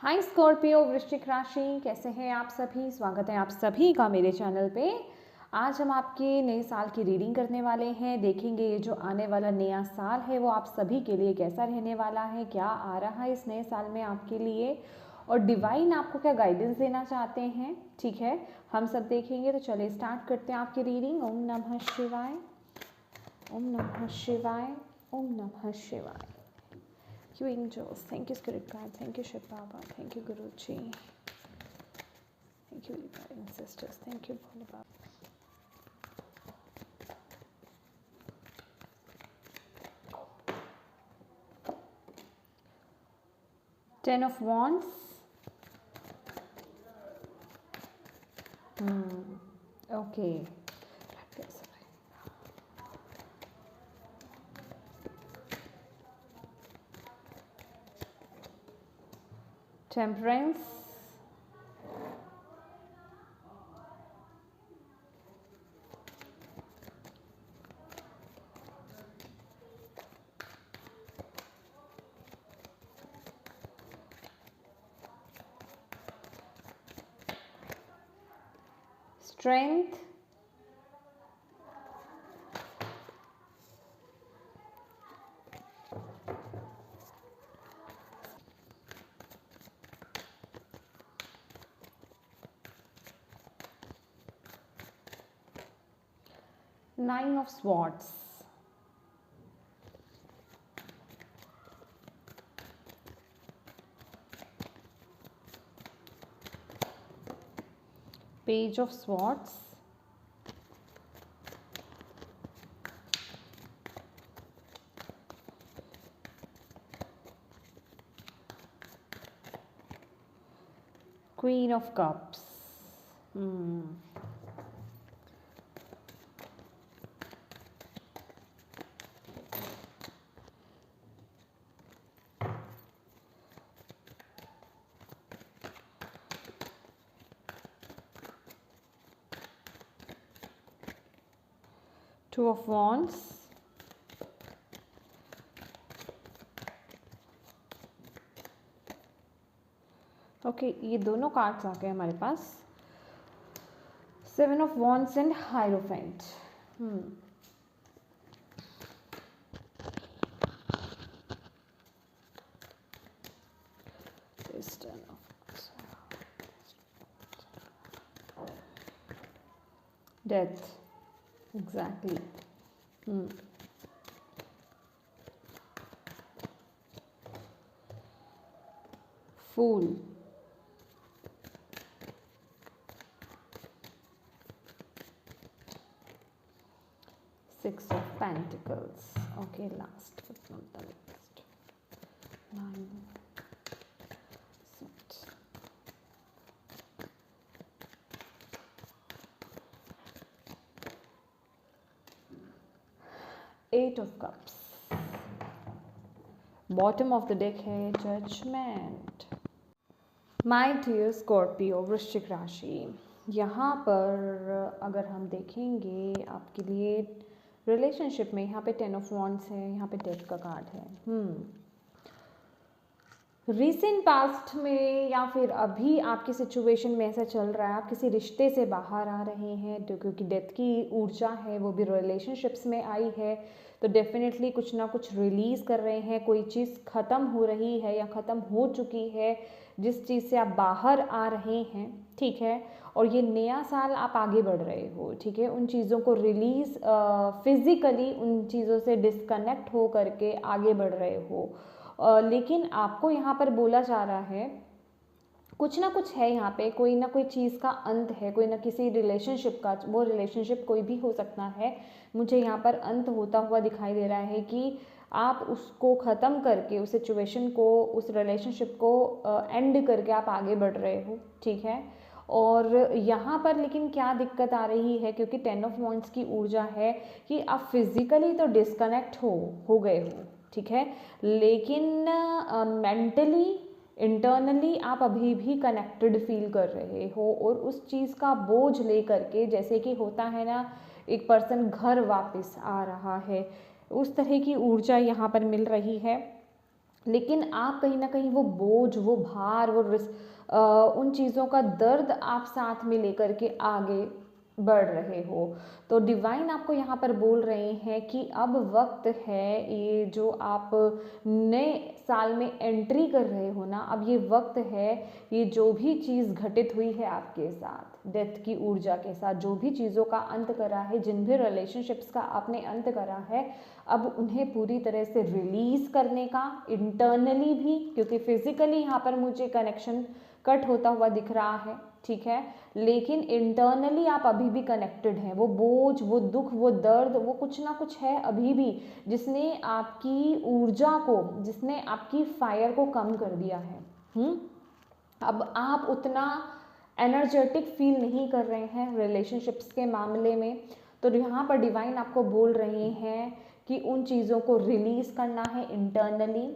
हाय Scorpio वृश्चिक राशि, कैसे हैं आप सभी। स्वागत है आप सभी का मेरे चैनल पे। आज हम आपके नए साल की रीडिंग करने वाले हैं। देखेंगे ये जो आने वाला नया साल है वो आप सभी के लिए कैसा रहने वाला है, क्या आ रहा है इस नए साल में आपके लिए, और डिवाइन आपको क्या गाइडेंस देना चाहते हैं। ठीक है, हम सब देखेंगे। तो चलिए स्टार्ट करते हैं आपकी रीडिंग। ओम नमः शिवाय, ओम नमः शिवाय, ओम नमः शिवाय। You angels, thank you Spirit God, thank you Shiv Baba, thank you Guruji, thank you divine sisters, thank you Bhole Baba. Ten of Wands. Okay. Temperance. Strength. Nine of Swords. Page of Swords. Queen of Cups. Two of Wands. Okay, ये दोनों cards आ गए हमारे पास। Seven of wands and hierophant. Death, exactly. Fool, Six of Pentacles. Okay, last but not the least. Nine. Six. Eight of Cups. Bottom of the deck है Judgment. My dear Scorpio वृश्चिक राशि, यहाँ पर अगर हम देखेंगे आपके लिए रिलेशनशिप में, यहाँ पे टेन ऑफ वॉन्ड्स है, यहाँ पे डेथ का कार्ड है। रिसेंट पास्ट में या फिर अभी आपकी सिचुएशन में ऐसा चल रहा है, आप किसी रिश्ते से बाहर आ रहे हैं, तो क्योंकि डेथ की ऊर्जा है वो भी रिलेशनशिप्स में आई है, तो डेफिनेटली कुछ ना कुछ रिलीज़ कर रहे हैं। कोई चीज़ ख़त्म हो रही है या ख़त्म हो चुकी है, जिस चीज़ से आप बाहर आ रहे हैं, ठीक है। और ये नया साल आप आगे बढ़ रहे हो, ठीक है। उन चीज़ों को रिलीज़ फिज़िकली उन चीज़ों से डिस्कनेक्ट हो करके आगे बढ़ रहे हो। लेकिन आपको यहाँ पर बोला जा रहा है कुछ ना कुछ है, यहाँ पे कोई ना कोई चीज़ का अंत है, कोई ना किसी रिलेशनशिप का, वो रिलेशनशिप कोई भी हो सकता है। मुझे यहाँ पर अंत होता हुआ दिखाई दे रहा है कि आप उसको ख़त्म करके, उस सिचुएशन को, उस रिलेशनशिप को एंड करके आप आगे बढ़ रहे हो, ठीक है। और यहाँ पर लेकिन क्या दिक्कत आ रही है, क्योंकि टेन ऑफ वॉन्ड्स की ऊर्जा है कि आप फिज़िकली तो डिस्कनेक्ट हो गए हो, ठीक है, लेकिन मेंटली इंटरनली आप अभी भी कनेक्टेड फील कर रहे हो, और उस चीज़ का बोझ ले करके, जैसे कि होता है ना, एक पर्सन घर वापस आ रहा है, उस तरह की ऊर्जा यहाँ पर मिल रही है। लेकिन आप कहीं ना कहीं वो बोझ, वो भार, उन चीज़ों का दर्द आप साथ में लेकर के आगे बढ़ रहे हो। तो डिवाइन आपको यहाँ पर बोल रहे हैं कि अब वक्त है, ये जो आप नए साल में एंट्री कर रहे हो ना, अब ये वक्त है, ये जो भी चीज़ घटित हुई है आपके साथ डेथ की ऊर्जा के साथ, जो भी चीज़ों का अंत करा है, जिन भी रिलेशनशिप्स का आपने अंत करा है, अब उन्हें पूरी तरह से रिलीज करने का, इंटरनली भी, क्योंकि फिजिकली यहाँ पर मुझे कनेक्शन कट होता हुआ दिख रहा है, ठीक है, लेकिन इंटरनली आप अभी भी कनेक्टेड हैं। वो बोझ, वो दुख, वो दर्द, वो कुछ ना कुछ है अभी भी, जिसने आपकी ऊर्जा को, जिसने आपकी फायर को कम कर दिया है। अब आप उतना एनर्जेटिक फील नहीं कर रहे हैं रिलेशनशिप्स के मामले में। तो यहाँ पर डिवाइन आपको बोल रहे हैं कि उन चीज़ों को रिलीज़ करना है इंटरनली,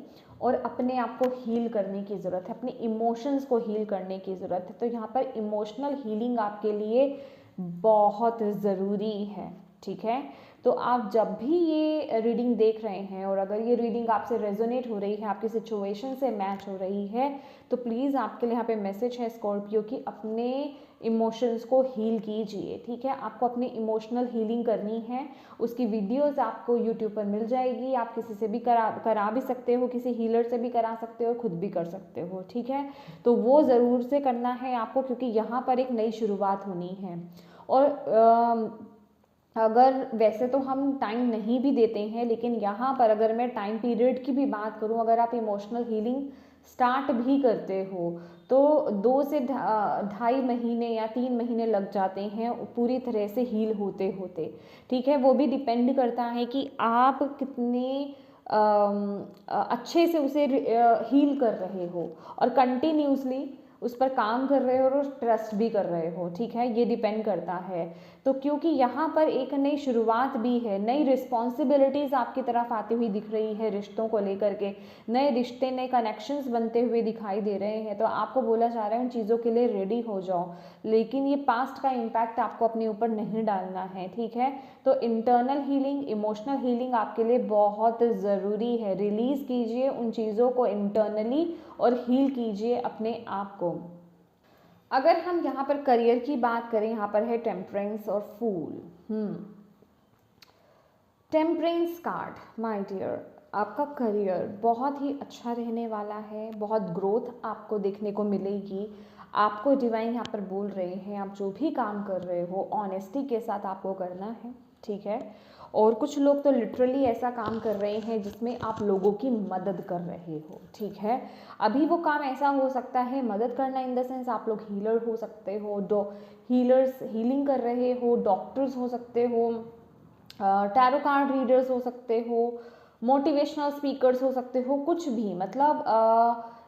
और अपने आप को हील करने की ज़रूरत है, अपने इमोशंस को हील करने की ज़रूरत है। तो यहाँ पर इमोशनल हीलिंग आपके लिए बहुत ज़रूरी है, ठीक है। तो आप जब भी ये रीडिंग देख रहे हैं, और अगर ये रीडिंग आपसे रेजोनेट हो रही है, आपकी सिचुएशन से मैच हो रही है, तो प्लीज़ आपके लिए यहाँ पे मैसेज है स्कॉर्पियो की, अपने इमोशंस को हील कीजिए, ठीक है। आपको अपनी इमोशनल हीलिंग करनी है। उसकी वीडियोस आपको यूट्यूब पर मिल जाएगी, आप किसी से भी करा भी सकते हो, किसी हीलर से भी करा सकते हो, खुद भी कर सकते हो, ठीक है। तो वो ज़रूर से करना है आपको, क्योंकि यहाँ पर एक नई शुरुआत होनी है। और अगर वैसे तो हम टाइम नहीं भी देते हैं, लेकिन यहाँ पर अगर मैं टाइम पीरियड की भी बात करूँ, अगर आप इमोशनल हीलिंग स्टार्ट भी करते हो तो 2 से 2.5 महीने या 3 महीने लग जाते हैं पूरी तरह से हील होते होते, ठीक है। वो भी डिपेंड करता है कि आप कितने अच्छे से उसे हील कर रहे हो, और कंटिन्यूसली उस पर काम कर रहे हो, और ट्रस्ट भी कर रहे हो, ठीक है। ये डिपेंड करता है। तो क्योंकि यहाँ पर एक नई शुरुआत भी है, नई रिस्पॉन्सिबिलिटीज़ आपकी तरफ आती हुई दिख रही है रिश्तों को लेकर के, नए रिश्ते, नए कनेक्शंस बनते हुए दिखाई दे रहे हैं। तो आपको बोला जा रहा है उन चीज़ों के लिए रेडी हो जाओ, लेकिन ये पास्ट का इम्पैक्ट आपको अपने ऊपर नहीं डालना है, ठीक है। तो इंटरनल हीलिंग, इमोशनल हीलिंग आपके लिए बहुत ज़रूरी है। रिलीज़ कीजिए उन चीज़ों को इंटरनली, और हील कीजिए अपने आप को। अगर हम यहाँ पर करियर की बात करें, यहाँ पर है टेम्परेंस और फूल। टेम्परेंस कार्ड, माय डियर, आपका करियर बहुत ही अच्छा रहने वाला है, बहुत ग्रोथ आपको देखने को मिलेगी। आपको डिवाइन यहाँ पर बोल रहे हैं, आप जो भी काम कर रहे हो ऑनेस्टी के साथ आपको करना है, ठीक है। और कुछ लोग तो लिटरली ऐसा काम कर रहे हैं जिसमें आप लोगों की मदद कर रहे हो, ठीक है। अभी वो काम ऐसा हो सकता है, मदद करना इन द सेंस आप लोग हीलर हो सकते हो, हीलर्स हीलिंग कर रहे हो, डॉक्टर्स हो सकते हो, टैरो कार्ड रीडर्स हो सकते हो, मोटिवेशनल स्पीकर्स हो सकते हो, कुछ भी, मतलब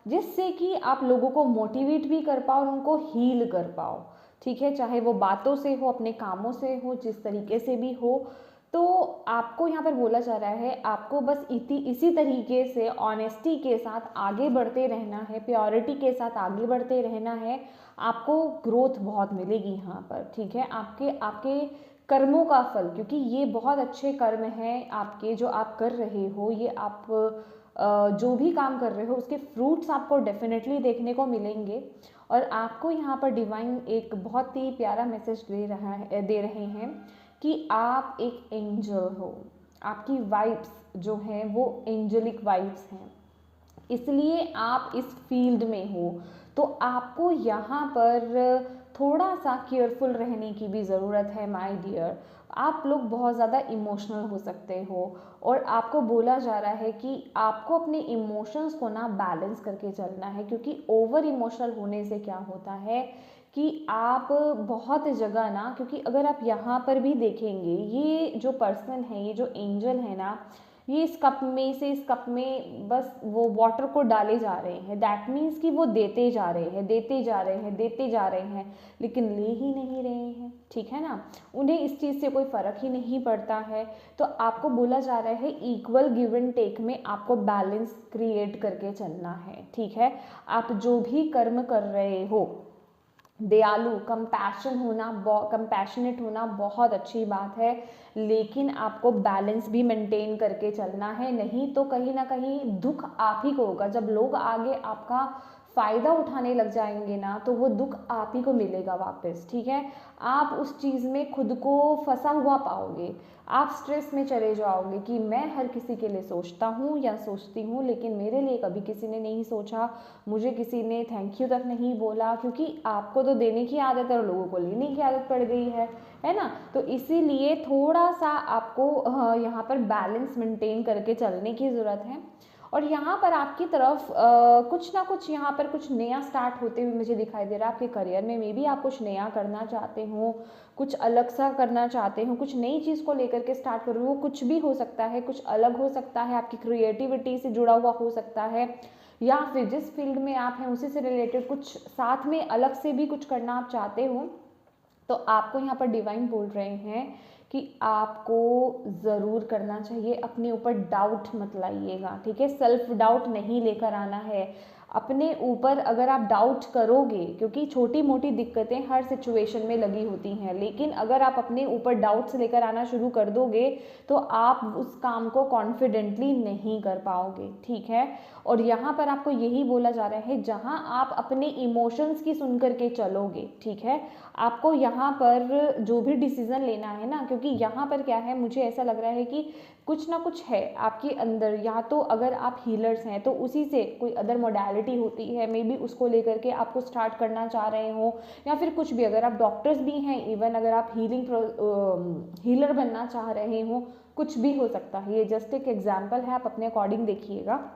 जिससे कि आप लोगों को मोटिवेट भी कर पाओ और उनको हील कर पाओ, ठीक है। चाहे वो बातों से हो, अपने कामों से हो, जिस तरीके से भी हो। तो आपको यहाँ पर बोला जा रहा है, आपको बस इसी तरीके से ऑनेस्टी के साथ आगे बढ़ते रहना है, प्योरिटी के साथ आगे बढ़ते रहना है। आपको ग्रोथ बहुत मिलेगी यहाँ पर, ठीक है। आपके आपके कर्मों का फल, क्योंकि ये बहुत अच्छे कर्म हैं आपके जो आप कर रहे हो, ये आप जो भी काम कर रहे हो उसके फ्रूट्स आपको डेफिनेटली देखने को मिलेंगे। और आपको यहाँ पर डिवाइन एक बहुत ही प्यारा मैसेज दे रहे हैं कि आप एक एंजल हो, आपकी वाइब्स जो हैं वो एंजलिक वाइब्स हैं, इसलिए आप इस फील्ड में हो। तो आपको यहाँ पर थोड़ा सा केयरफुल रहने की भी ज़रूरत है माय डियर। आप लोग बहुत ज़्यादा इमोशनल हो सकते हो, और आपको बोला जा रहा है कि आपको अपने इमोशंस को ना बैलेंस करके चलना है, क्योंकि ओवर इमोशनल होने से क्या होता है कि आप बहुत जगह ना, क्योंकि अगर आप यहाँ पर भी देखेंगे, ये जो पर्सन है, ये जो एंजल है ना, ये इस कप में से इस कप में बस वो वाटर को डाले जा रहे हैं। दैट मीन्स कि वो देते जा रहे हैं, देते जा रहे हैं, देते जा रहे हैं, लेकिन ले ही नहीं रहे हैं, ठीक है ना। उन्हें इस चीज़ से कोई फ़र्क ही नहीं पड़ता है। तो आपको बोला जा रहा है इक्वल गिव एंड टेक में आपको बैलेंस क्रिएट करके चलना है, ठीक है। आप जो भी कर्म कर रहे हो, दयालु, कंपैशनेट होना बहुत अच्छी बात है, लेकिन आपको बैलेंस भी मेंटेन करके चलना है, नहीं तो कहीं ना कहीं दुख आप ही को होगा। जब लोग आगे आपका फ़ायदा उठाने लग जाएंगे ना, तो वो दुख आप ही को मिलेगा वापस, ठीक है। आप उस चीज़ में खुद को फंसा हुआ पाओगे, आप स्ट्रेस में चले जाओगे कि मैं हर किसी के लिए सोचता हूँ या सोचती हूँ, लेकिन मेरे लिए कभी किसी ने नहीं सोचा, मुझे किसी ने थैंक यू तक नहीं बोला, क्योंकि आपको तो देने की आदत है और लोगों को लेने की आदत पड़ गई है ना। तो इसीलिए थोड़ा सा आपको यहाँ पर बैलेंस मेंटेन करके चलने की ज़रूरत है। और यहाँ पर आपकी तरफ कुछ ना कुछ यहाँ पर कुछ नया स्टार्ट होते हुए मुझे दिखाई दे रहा है आपके करियर में। मे बी आप कुछ नया करना चाहते हो, कुछ अलग सा करना चाहते हो, कुछ नई चीज़ को लेकर के स्टार्ट कर रहे हो, कुछ भी हो सकता है, कुछ अलग हो सकता है, आपकी क्रिएटिविटी से जुड़ा हुआ हो सकता है, या फिर जिस फील्ड में आप हैं उसी से रिलेटेड कुछ साथ में अलग से भी कुछ करना आप चाहते हो। तो आपको यहाँ पर डिवाइन बोल रहे हैं कि आपको ज़रूर करना चाहिए, अपने ऊपर डाउट मत लाइएगा, ठीक है। सेल्फ डाउट नहीं लेकर आना है अपने ऊपर। अगर आप डाउट करोगे, क्योंकि छोटी मोटी दिक्कतें हर सिचुएशन में लगी होती हैं, लेकिन अगर आप अपने ऊपर डाउट्स लेकर आना शुरू कर दोगे तो आप उस काम को कॉन्फिडेंटली नहीं कर पाओगे, ठीक है। और यहाँ पर आपको यही बोला जा रहा है, जहाँ आप अपने इमोशंस की सुन करके चलोगे, ठीक है, आपको यहाँ पर जो भी डिसीज़न लेना है ना, क्योंकि यहाँ पर क्या है, मुझे ऐसा लग रहा है कि कुछ ना कुछ है आपके अंदर, या तो अगर आप हीलर्स हैं तो उसी से कोई अदर मोडालिटी होती है, मे बी उसको लेकर के आपको स्टार्ट करना चाह रहे हो, या फिर कुछ भी, अगर आप डॉक्टर्स भी हैं, इवन अगर आप हीलर बनना चाह रहे हो, कुछ भी हो सकता है। ये जस्ट एक एग्जाम्पल है, आप अपने अकॉर्डिंग देखिएगा।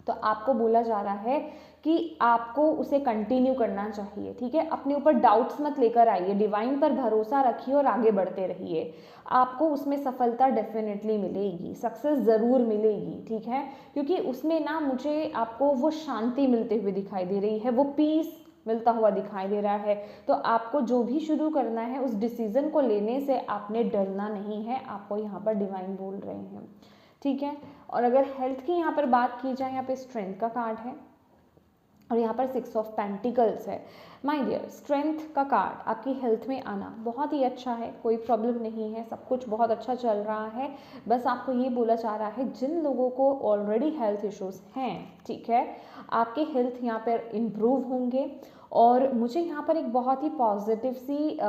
तो आपको बोला जा रहा है कि आपको उसे कंटिन्यू करना चाहिए, ठीक है। अपने ऊपर डाउट्स मत लेकर आइए, डिवाइन पर भरोसा रखिए और आगे बढ़ते रहिए। आपको उसमें सफलता डेफिनेटली मिलेगी, सक्सेस ज़रूर मिलेगी, ठीक है। क्योंकि उसमें ना मुझे आपको वो शांति मिलते हुए दिखाई दे रही है, वो पीस मिलता हुआ दिखाई दे रहा है। तो आपको जो भी शुरू करना है, उस डिसीज़न को लेने से आपने डरना नहीं है, आपको यहाँ पर डिवाइन बोल रहे हैं, ठीक है। और अगर हेल्थ की यहाँ पर बात की जाए, यहाँ पे स्ट्रेंथ का कार्ड है और यहाँ पर 6 ऑफ पेंटिकल्स है। माय डियर, स्ट्रेंथ का कार्ड आपकी हेल्थ में आना बहुत ही अच्छा है, कोई प्रॉब्लम नहीं है, सब कुछ बहुत अच्छा चल रहा है। बस आपको ये बोला जा रहा है, जिन लोगों को ऑलरेडी हेल्थ इश्यूज हैं, ठीक है, आपके हेल्थ यहाँ पर इम्प्रूव होंगे। और मुझे यहाँ पर एक बहुत ही पॉजिटिव सी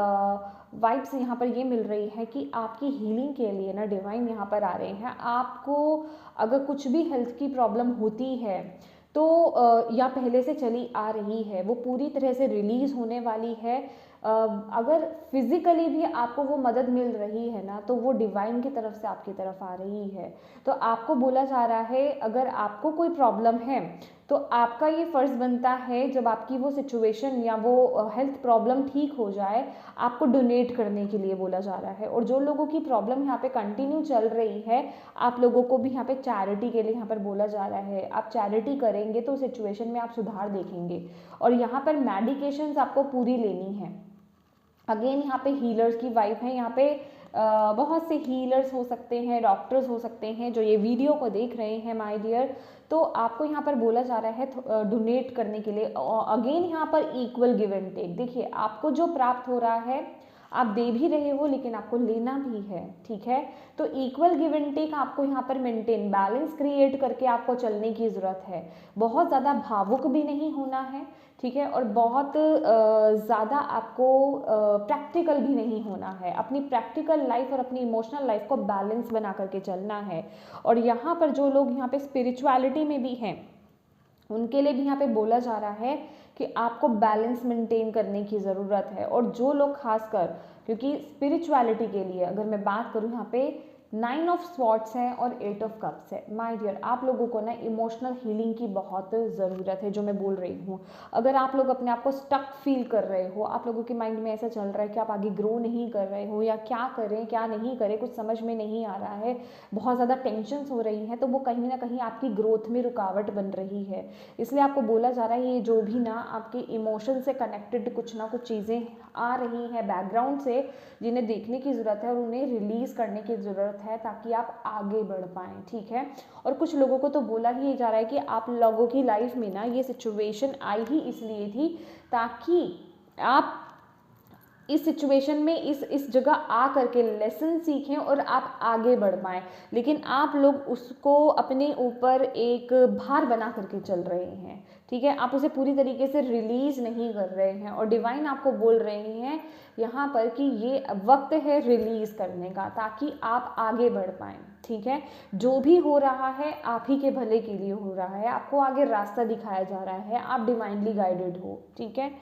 वाइब्स यहाँ पर ये मिल रही है कि आपकी हीलिंग के लिए ना डिवाइन यहाँ पर आ रहे हैं। आपको अगर कुछ भी हेल्थ की प्रॉब्लम होती है तो या पहले से चली आ रही है, वो पूरी तरह से रिलीज़ होने वाली है। अगर फिज़िकली भी आपको वो मदद मिल रही है ना, तो वो डिवाइन की तरफ से आपकी तरफ आ रही है। तो आपको बोला जा रहा है, अगर आपको कोई प्रॉब्लम है तो आपका ये फ़र्ज़ बनता है, जब आपकी वो सिचुएशन या वो हेल्थ प्रॉब्लम ठीक हो जाए, आपको डोनेट करने के लिए बोला जा रहा है। और जो लोगों की प्रॉब्लम यहाँ पे कंटिन्यू चल रही है, आप लोगों को भी यहाँ पे चैरिटी के लिए यहाँ पर बोला जा रहा है। आप चैरिटी करेंगे तो सिचुएशन में आप सुधार देखेंगे। और यहाँ पर मेडिकेशंस आपको पूरी लेनी है। अगेन यहाँ पे हीलर्स की वाइफ है, यहाँ पे बहुत से हीलर्स हो सकते हैं, डॉक्टर्स हो सकते हैं जो ये वीडियो को देख रहे हैं माय डियर। तो आपको यहाँ पर बोला जा रहा है डोनेट करने के लिए। अगेन यहाँ पर इक्वल गिव एंड टेक, देखिए आपको जो प्राप्त हो रहा है आप दे भी रहे हो, लेकिन आपको लेना भी है, ठीक है। तो इक्वल गिव एंड टेक आपको यहाँ पर मेंटेन, बैलेंस क्रिएट करके आपको चलने की ज़रूरत है। बहुत ज़्यादा भावुक भी नहीं होना है, ठीक है, और बहुत ज़्यादा आपको प्रैक्टिकल भी नहीं होना है। अपनी प्रैक्टिकल लाइफ और अपनी इमोशनल लाइफ को बैलेंस बना करके चलना है। और यहाँ पर जो लोग यहाँ पे स्पिरिचुअलिटी में भी हैं, उनके लिए भी यहाँ पे बोला जा रहा है कि आपको बैलेंस मेंटेन करने की ज़रूरत है। और जो लोग खासकर, क्योंकि स्पिरिचुअलिटी के लिए अगर मैं बात करूँ, यहाँ पे 9 ऑफ स्वॉर्ड्स है और 8 ऑफ कप्स है। माय डियर, आप लोगों को ना इमोशनल हीलिंग की बहुत ज़रूरत है, जो मैं बोल रही हूँ। अगर आप लोग अपने आप को स्टक फील कर रहे हो, आप लोगों के माइंड में ऐसा चल रहा है कि आप आगे ग्रो नहीं कर रहे हो, या क्या करें क्या नहीं करें कुछ समझ में नहीं आ रहा है, बहुत ज़्यादा टेंशन्स हो रही हैं, तो वो कहीं ना कहीं आपकी ग्रोथ में रुकावट बन रही है। इसलिए आपको बोला जा रहा है, ये जो भी ना आपके इमोशन से कनेक्टेड कुछ ना कुछ चीज़ें आ रही हैं बैकग्राउंड से, जिन्हें देखने की ज़रूरत है और उन्हें रिलीज़ करने की ज़रूरत है, ताकि आप आगे बढ़ पाएँ, ठीक है। और कुछ लोगों को तो बोला ही जा रहा है कि आप लोगों की लाइफ में ना ये सिचुएशन आई ही इसलिए थी ताकि आप इस सिचुएशन में इस जगह आ करके लेसन सीखें और आप आगे बढ़ पाएँ। लेकिन आप लोग उसको अपने ऊपर एक भार बना करके चल रहे हैं, ठीक है, आप उसे पूरी तरीके से रिलीज़ नहीं कर रहे हैं। और डिवाइन आपको बोल रहे हैं यहाँ पर कि ये वक्त है रिलीज़ करने का, ताकि आप आगे बढ़ पाएँ, ठीक है। जो भी हो रहा है आप ही के भले के लिए हो रहा है, आपको आगे रास्ता दिखाया जा रहा है, आप डिवाइनली गाइडेड हो, ठीक है।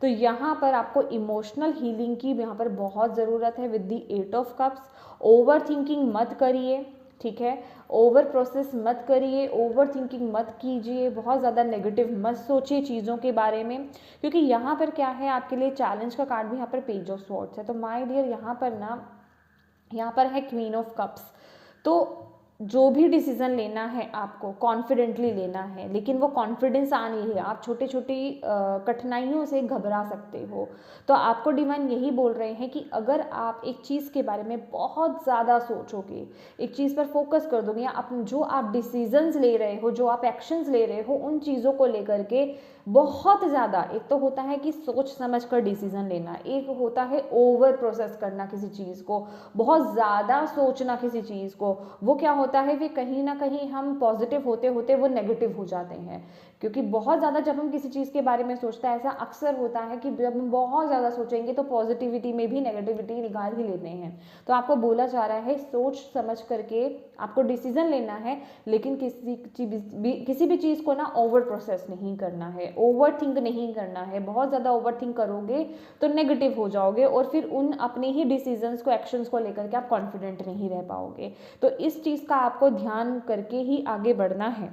तो यहाँ पर आपको इमोशनल हीलिंग की यहाँ पर बहुत ज़रूरत है with the 8 of cups. Over thinking मत करिए, ठीक है, ओवर प्रोसेस मत करिए, ओवर थिंकिंग मत कीजिए, बहुत ज़्यादा नेगेटिव मत सोचिए चीज़ों के बारे में, क्योंकि यहाँ पर क्या है आपके लिए चैलेंज का कार्ड भी यहाँ पर पेज ऑफ स्वॉर्ड्स है। तो माय डियर यहाँ पर ना, यहाँ पर है क्वीन ऑफ कप्स। तो जो भी डिसीज़न लेना है आपको कॉन्फिडेंटली लेना है, लेकिन वो कॉन्फिडेंस आ नहीं है, आप छोटी छोटी कठिनाइयों से घबरा सकते हो। तो आपको डिवाइन यही बोल रहे हैं कि अगर आप एक चीज़ के बारे में बहुत ज़्यादा सोचोगे, एक चीज़ पर फोकस कर दोगे, या जो आप डिसीजंस ले रहे हो, जो आप एक्शंस ले रहे हो, उन चीज़ों को लेकर के बहुत ज़्यादा, एक तो होता है कि सोच समझ कर डिसीज़न लेना, एक होता है ओवर प्रोसेस करना किसी चीज़ को, बहुत ज़्यादा सोचना किसी चीज़ को, वो क्या होता है कि कहीं ना कहीं हम पॉजिटिव होते होते वो नेगेटिव हो जाते हैं। क्योंकि बहुत ज़्यादा जब हम किसी चीज़ के बारे में सोचते हैं, ऐसा अक्सर होता है कि जब हम बहुत ज़्यादा सोचेंगे तो पॉजिटिविटी में भी नेगेटिविटी निकाल ही लेते हैं। तो आपको बोला जा रहा है सोच समझ करके आपको डिसीजन लेना है, लेकिन किसी भी चीज़ को ना ओवर प्रोसेस नहीं करना है, ओवर थिंक नहीं करना है। बहुत ज़्यादा ओवर थिंक करोगे तो नेगेटिव हो जाओगे, और फिर उन अपने ही डिसीजंस को, एक्शंस को लेकर के आप कॉन्फिडेंट नहीं रह पाओगे। तो इस चीज़ का आपको ध्यान करके ही आगे बढ़ना है।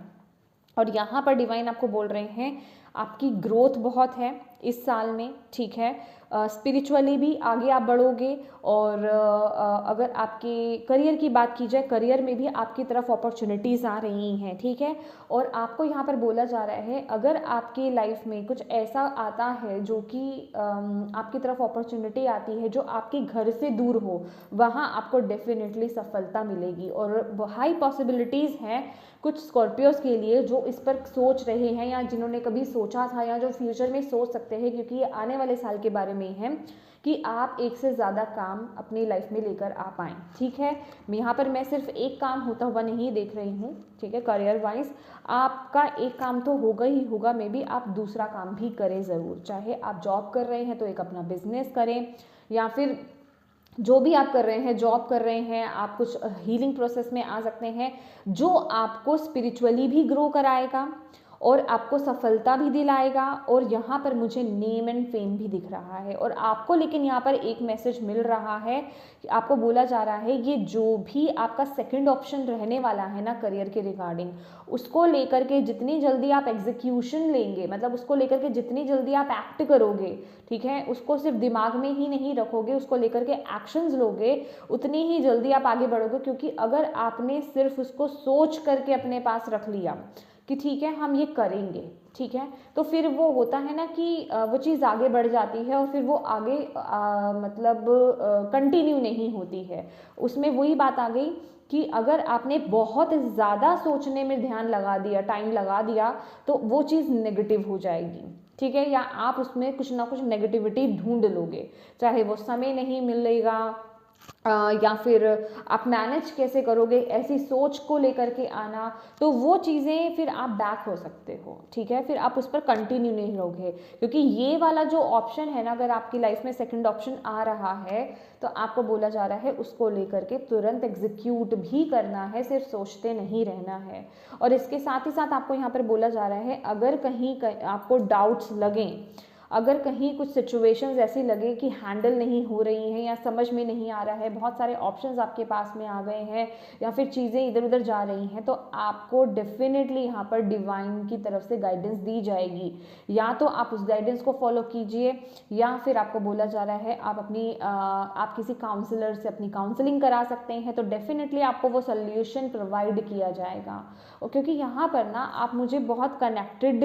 और यहाँ पर डिवाइन आपको बोल रहे हैं आपकी ग्रोथ बहुत है इस साल में, ठीक है, स्पिरिचुअली भी आगे आप बढ़ोगे। और अगर आपके करियर की बात की जाए, करियर में भी आपकी तरफ अपॉर्चुनिटीज़ आ रही हैं, ठीक है। और आपको यहाँ पर बोला जा रहा है अगर आपकी लाइफ में कुछ ऐसा आता है जो कि आपकी तरफ अपॉर्चुनिटी आती है जो आपके घर से दूर हो, वहाँ आपको डेफिनेटली सफलता मिलेगी। और हाई पॉसिबिलिटीज़ हैं कुछ स्कॉर्पियोज के लिए जो इस पर सोच रहे हैं, या जिन्होंने कभी सोचा था, या जो फ्यूचर में सोच सकते हैं, क्योंकि ये आने वाले साल के बारे में है कि आप एक से ज़्यादा काम अपनी लाइफ में लेकर आ पाएँ, ठीक है। यहाँ पर मैं सिर्फ एक काम होता हुआ नहीं देख रही हूँ, ठीक है। करियर वाइज आपका एक काम तो होगा ही होगा, मे बी आप दूसरा काम भी करें ज़रूर, चाहे आप जॉब कर रहे हैं तो एक अपना बिजनेस करें, या फिर जो भी आप कर रहे हैं, जॉब कर रहे हैं, आप कुछ हीलिंग प्रोसेस में आ सकते हैं जो आपको स्पिरिचुअली भी ग्रो कराएगा और आपको सफलता भी दिलाएगा। और यहाँ पर मुझे नेम एंड फेम भी दिख रहा है। और आपको लेकिन यहाँ पर एक मैसेज मिल रहा है कि आपको बोला जा रहा है ये जो भी आपका सेकंड ऑप्शन रहने वाला है ना करियर के रिगार्डिंग, उसको लेकर के जितनी जल्दी आप एग्जीक्यूशन लेंगे, मतलब उसको लेकर के जितनी जल्दी आप एक्ट करोगे, ठीक है, उसको सिर्फ दिमाग में ही नहीं रखोगे, उसको लेकर के एक्शंस लोगे, उतनी ही जल्दी आप आगे बढ़ोगे। क्योंकि अगर आपने सिर्फ उसको सोच करके अपने पास रख लिया कि ठीक है हम ये करेंगे, ठीक है, तो फिर वो होता है ना कि वो चीज़ आगे बढ़ जाती है और फिर वो आगे मतलब कंटिन्यू नहीं होती है। उसमें वही बात आ गई कि अगर आपने बहुत ज़्यादा सोचने में ध्यान लगा दिया, टाइम लगा दिया, तो वो चीज़ नेगेटिव हो जाएगी, ठीक है, या आप उसमें कुछ ना कुछ नेगेटिविटी ढूंढ लोगे, चाहे वो समय नहीं मिलेगा, या फिर आप मैनेज कैसे करोगे, ऐसी सोच को लेकर के आना, तो वो चीज़ें फिर आप बैक हो सकते हो, ठीक है, फिर आप उस पर कंटिन्यू नहीं रहोगे। क्योंकि ये वाला जो ऑप्शन है ना, अगर आपकी लाइफ में सेकंड ऑप्शन आ रहा है तो आपको बोला जा रहा है उसको लेकर के तुरंत एग्जीक्यूट भी करना है, सिर्फ सोचते नहीं रहना है। और इसके साथ ही साथ आपको यहाँ पर बोला जा रहा है अगर कहीं आपको डाउट्स लगें, अगर कहीं कुछ सिचुएशंस ऐसी लगे कि हैंडल नहीं हो रही हैं या समझ में नहीं आ रहा है, बहुत सारे ऑप्शंस आपके पास में आ गए हैं या फिर चीज़ें इधर उधर जा रही हैं, तो आपको डेफिनेटली यहाँ पर डिवाइन की तरफ से गाइडेंस दी जाएगी। या तो आप उस गाइडेंस को फॉलो कीजिए, या फिर आपको बोला जा रहा है आप किसी काउंसलर से अपनी काउंसलिंग करा सकते हैं, तो डेफिनेटली आपको वो सोल्यूशन प्रोवाइड किया जाएगा। और क्योंकि यहाँ पर ना आप मुझे बहुत कनेक्टेड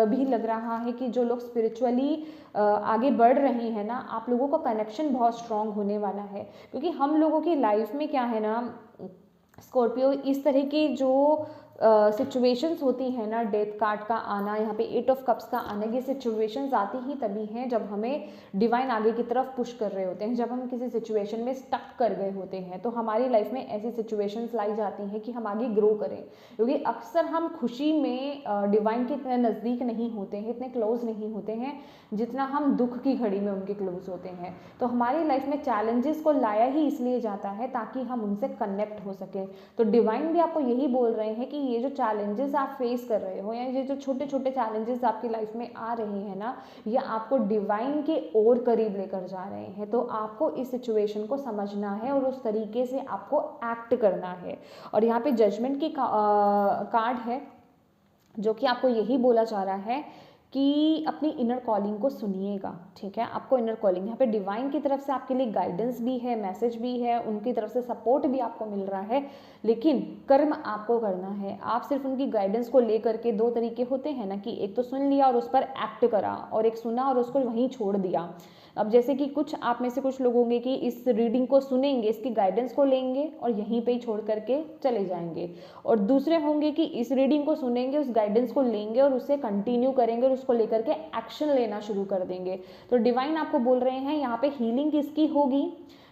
भी लग रहा है कि जो लोग स्पिरिचुअली आगे बढ़ रहे हैं ना, आप लोगों का कनेक्शन बहुत स्ट्रांग होने वाला है। क्योंकि हम लोगों की लाइफ में क्या है ना स्कॉर्पियो, इस तरह के जो सिचुएशंस होती हैं ना, डेथ कार्ड का आना, यहाँ पे 8 ऑफ कप्स का आना, ये सिचुएशंस आती ही तभी हैं जब हमें डिवाइन आगे की तरफ पुश कर रहे होते हैं, जब हम किसी सिचुएशन में स्टक कर गए होते हैं। तो हमारी लाइफ में ऐसी सिचुएशंस लाई जाती हैं कि हम आगे ग्रो करें, क्योंकि अक्सर हम खुशी में डिवाइन के इतने नज़दीक नहीं होते हैं, इतने क्लोज नहीं होते हैं जितना हम दुख की घड़ी में उनके क्लोज होते हैं। तो हमारी लाइफ में चैलेंजेस को लाया ही इसलिए जाता है ताकि हम उनसे कनेक्ट हो सकें। तो डिवाइन भी आपको यही बोल रहे हैं कि ये जो चैलेंजेस आप फेस कर रहे हो, या ये जो छोटे छोटे चैलेंजेस आपकी लाइफ में आ रहे हैं ना, ये आपको डिवाइन के और करीब लेकर जा रहे हैं। तो आपको इस सिचुएशन को समझना है और उस तरीके से आपको एक्ट करना है। और यहाँ पे जजमेंट की कार्ड है जो कि आपको यही बोला जा रहा है कि अपनी इनर कॉलिंग को सुनिएगा, ठीक है। आपको इनर कॉलिंग, यहाँ पे डिवाइन की तरफ से आपके लिए गाइडेंस भी है, मैसेज भी है, उनकी तरफ से सपोर्ट भी आपको मिल रहा है, लेकिन कर्म आपको करना है। आप सिर्फ उनकी गाइडेंस को लेकर के, दो तरीके होते हैं ना कि एक तो सुन लिया और उस पर एक्ट करा, और एक सुना और उसको वहीं छोड़ दिया। अब जैसे कि कुछ आप में से कुछ लोग होंगे कि इस रीडिंग को सुनेंगे, इसकी गाइडेंस को लेंगे और यहीं पे ही छोड़ करके चले जाएंगे, और दूसरे होंगे कि इस रीडिंग को सुनेंगे, उस गाइडेंस को लेंगे और उससे कंटिन्यू करेंगे और उसको लेकर के एक्शन लेना शुरू कर देंगे। तो डिवाइन आपको बोल रहे हैं यहाँ पे हीलिंग किसकी होगी,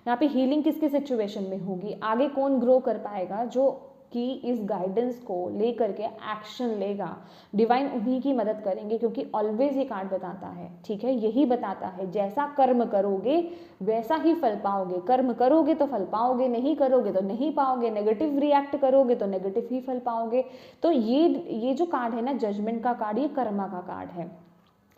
यहाँ पे हीलिंग किसके सिचुएशन में होगी, आगे कौन ग्रो कर पाएगा, जो कि इस गाइडेंस को लेकर के एक्शन लेगा, डिवाइन उन्हीं की मदद करेंगे, क्योंकि ऑलवेज ये कार्ड बताता है, ठीक है, यही बताता है जैसा कर्म करोगे वैसा ही फल पाओगे। कर्म करोगे तो फल पाओगे, नहीं करोगे तो नहीं पाओगे, नेगेटिव रिएक्ट करोगे तो नेगेटिव ही फल पाओगे। तो ये जो कार्ड है ना, जजमेंट का कार्ड, ये कर्मा का कार्ड है।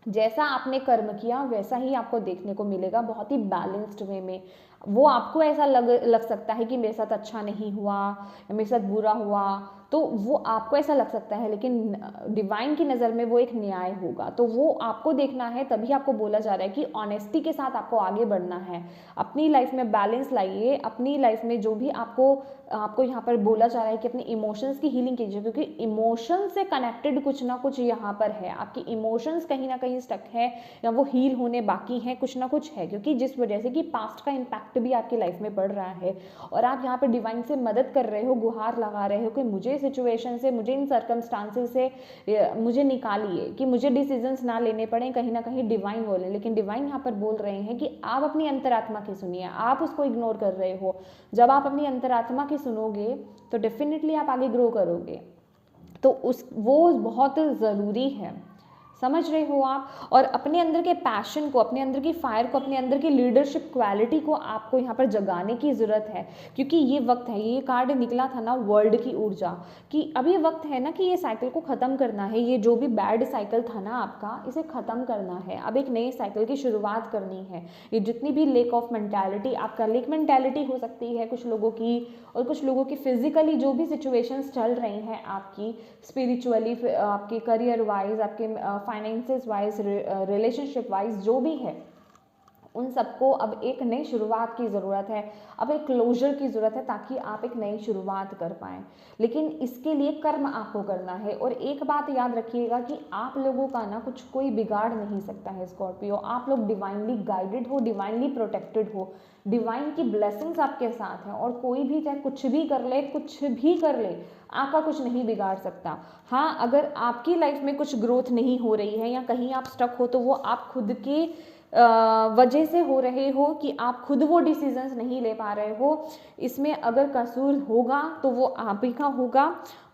जैसा आपने कर्म किया वैसा ही आपको देखने को मिलेगा, बहुत ही बैलेंस्ड वे में। वो आपको ऐसा लग सकता है कि मेरे साथ अच्छा नहीं हुआ या मेरे साथ बुरा हुआ, तो वो आपको ऐसा लग सकता है, लेकिन डिवाइन की नज़र में वो एक न्याय होगा। तो वो आपको देखना है, तभी आपको बोला जा रहा है कि ऑनेस्टी के साथ आपको आगे बढ़ना है। अपनी लाइफ में बैलेंस लाइए, अपनी लाइफ में जो भी आपको यहाँ पर बोला जा रहा है कि अपने इमोशंस की हीलिंग कीजिए, क्योंकि इमोशंस से कनेक्टेड कुछ ना कुछ यहाँ पर है। आपकी इमोशंस कहीं ना कहीं स्टक है या वो हील होने बाकी हैं, कुछ ना कुछ है, क्योंकि जिस वजह से कि पास्ट का इम्पैक्ट भी आपकी लाइफ में पड़ रहा है। और आप यहाँ पर डिवाइन से मदद कर रहे हो, गुहार लगा रहे हो कि मुझे सिचुएशन से, मुझे इन सर्कमस्टांसेस से मुझे निकालिए, कि मुझे डिसीजंस ना लेने पड़े, कहीं ना कहीं डिवाइन बोले। लेकिन डिवाइन यहाँ पर बोल रहे हैं कि आप अपनी अंतरात्मा की सुनिए, आप उसको इग्नोर कर रहे हो। जब आप अपनी अंतरात्मा की सुनोगे तो डेफिनेटली आप आगे ग्रो करोगे। तो वो बहुत ज़रूरी है, समझ रहे हो आप। और अपने अंदर के पैशन को, अपने अंदर की फायर को, अपने अंदर की लीडरशिप क्वालिटी को आपको यहाँ पर जगाने की ज़रूरत है, क्योंकि ये वक्त है, ये कार्ड निकला था ना वर्ल्ड की ऊर्जा, कि अब ये वक्त है ना कि ये साइकिल को ख़त्म करना है। ये जो भी बैड साइकिल था ना आपका, इसे ख़त्म करना है, अब एक नए साइकिल की शुरुआत करनी है। ये जितनी भी लेक ऑफ मेंटालिटी, आपका लेक मेंटालिटी हो सकती है कुछ लोगों की, और कुछ लोगों की फिजिकली जो भी सिचुएशंस चल रही हैं आपकी, स्पिरिचुअली, आपके करियर वाइज, आपके फाइनेंसेस वाइज, रिलेशनशिप वाइज, जो भी है, उन सबको अब एक नई शुरुआत की ज़रूरत है, अब एक क्लोजर की ज़रूरत है, ताकि आप एक नई शुरुआत कर पाएँ। लेकिन इसके लिए कर्म आपको करना है। और एक बात याद रखिएगा कि आप लोगों का ना कुछ कोई बिगाड़ नहीं सकता है स्कॉर्पियो। आप लोग डिवाइनली गाइडेड हो, डिवाइनली प्रोटेक्टेड हो, डिवाइन की ब्लेसिंग्स आपके साथ हैं, और कोई भी चाहे कुछ भी कर ले, कुछ भी कर ले, आपका कुछ नहीं बिगाड़ सकता। हाँ, अगर आपकी लाइफ में कुछ ग्रोथ नहीं हो रही है या कहीं आप स्टक हो, तो वो आप खुद के वजह से हो रहे हो, कि आप खुद वो डिसीजंस नहीं ले पा रहे हो। इसमें अगर कसूर होगा तो वो आप ही का होगा,